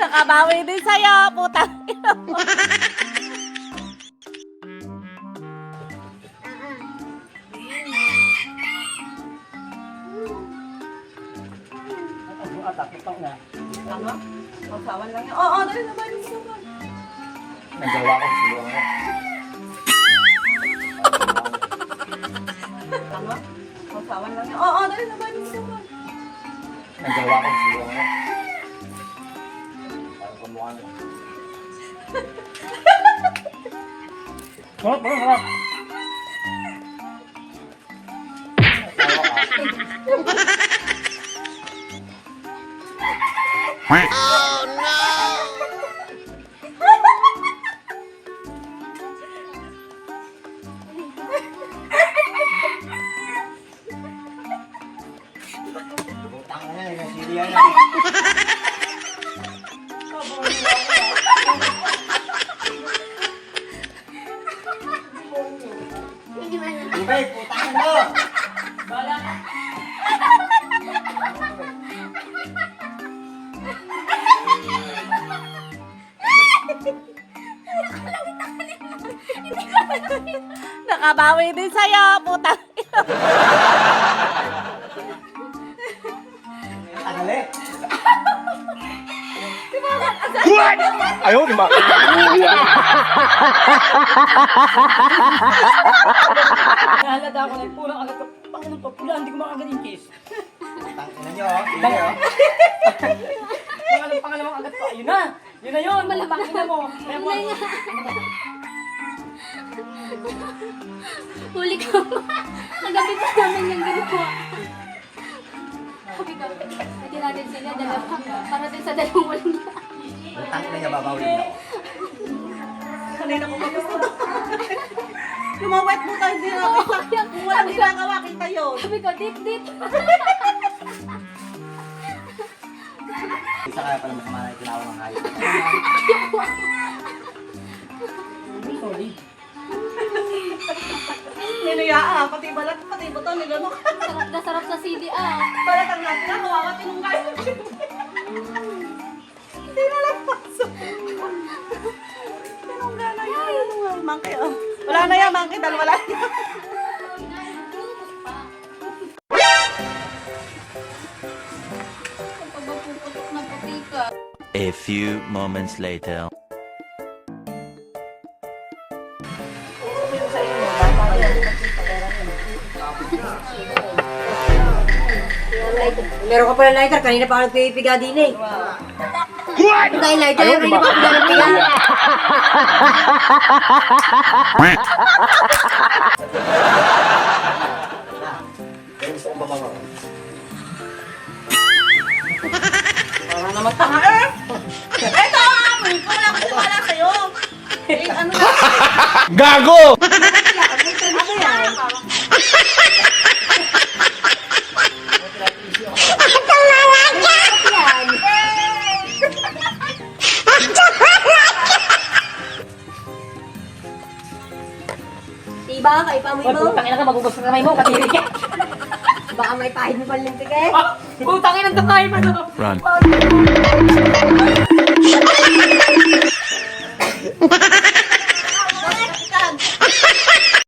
Nakabawi din sa'yo, putang ina mo. Tama? Magsawan lang yan. Oo, dali na ba? Nagawa ko, siguro nga. Tama? Magsawan lang yan. Oo, dali na ba? Nagawa ko, siguro nga. Parang kumukha niya. Sarap, sarap. Oh no! Butang na yan, nasilihan na. Ibay, putang na mo! Nakabawi din sa'yo, putang ina mo. Tagali! Ayaw, di ba? Nahalata ako na pulang agad ka. Pangalan pa pula, hindi ko makagaling kiss. Putang ina nyo, sige oh. Pangalan agad pa. Yun na! Yun na yun! Malabang na mo! Huli ka ba? Kagabi pa namin yung ginawa. Sabi ko, pwede natin sila dalawa. Para din sa dalawang walang niya. Putang ina nyo, babawin na ako. Kanina ko gusto. Lumawet mo tayo, hindi nakita. Kung walang ginagawa, kita yun. Sabi ko, dip. Isa kaya pala masama na itinawa ng hayop. Sorry. Ninuyaan, pati balat, pati buto, nilanok. Sarap na sarap sa CD Balat ang natin na, kawawa tinunggay. Hindi na lang pasok. Tinungga na yan. Monkey, oh. Wala na yan, monkey, dahil wala yan. Kapag mapuputok na puti ka. A few moments later. Meron ka pala lighter, kanina pa ako nagpipiga din eh. What? Dahil lighter, kanina pa ako nagpipiga. Gusto ko ba Para naman tanga eh. Eto, amoy ko, wala kasi wala sa'yo. Eh, ano na? Gago! Ano yan? Diba, kaipamoy mo? Putang ina ka, magugas ka kamay mo, katiri ka. Baka may pahid mo palang tiket. Putang ina ka kamay mo. Run.